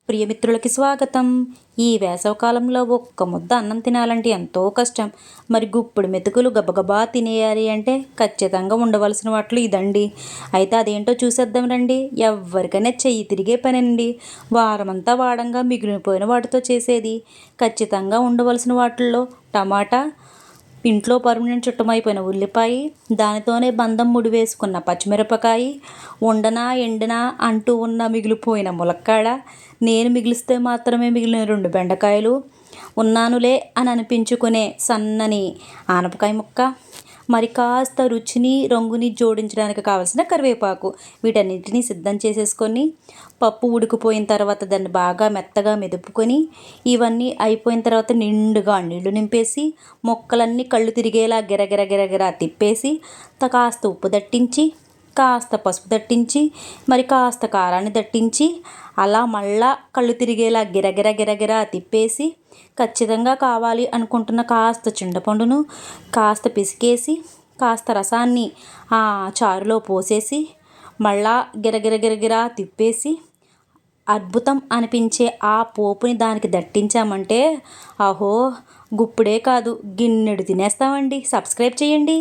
ప్రియమిత్రులకి స్వాగతం. ఈ వేసవకాలంలో ఒక్క ముద్ద అన్నం తినాలంటే ఎంతో కష్టం. మరి గుప్పుడు మెతుకులు గబగబా తినేయాలి అంటే ఖచ్చితంగా ఉండవలసిన వాటిలో ఇదండి. అయితే అదేంటో చూసేద్దాం రండి. ఎవరికైనా చెయ్యి తిరిగే పనండి. వారమంతా వాడంగా మిగిలిపోయిన వాటితో చేసేది. ఖచ్చితంగా ఉండవలసిన వాటిల్లో టమాటా, ఇంట్లో పర్మనెంట్ చుట్టమైపోయిన ఉల్లిపాయ, దానితోనే బంధం ముడివేసుకున్న పచ్చిమిరపకాయ, ఉండనా ఎండనా అంటూ ఉన్న మిగిలిపోయిన ములక్కాడ, నేను మిగిలిస్తే మాత్రమే మిగిలిన 2 బెండకాయలు, ఉన్నానులే అని అనిపించుకునే సన్నని ఆనపకాయ ముక్క, మరి కాస్త రుచిని రంగుని జోడించడానికి కావలసిన కరివేపాకు, వీటన్నిటిని సిద్ధం చేసేసుకొని పప్పు ఉడికిపోయిన తర్వాత దాన్ని బాగా మెత్తగా మెదుపుకొని, ఇవన్నీ అయిపోయిన తర్వాత నిండుగా నీళ్లు నింపేసి మొక్కలన్నీ కళ్ళు తిరిగేలా గిరగిర గిరగిరా తిప్పేసి కాస్త ఉప్పు దట్టించి, కాస్త పసుపు దట్టించి, మరి కాస్త కారాన్ని దట్టించి, అలా మళ్ళా కళ్ళు తిరిగేలా గిరగిర గిరగిరా తిప్పేసి, ఖచ్చితంగా కావాలి అనుకుంటున్న కాస్త చింతపండును కాస్త పిసికేసి, కాస్త రసాన్ని ఆ చారులో పోసేసి, మళ్ళా గిరగిర గిరగిరా తిప్పేసి, అద్భుతం అనిపించే ఆ పోపుని దానికి దట్టించామంటే అహో గుప్పుడే కాదు గిన్నెడు తినేస్తామండి. సబ్స్క్రైబ్ చేయండి.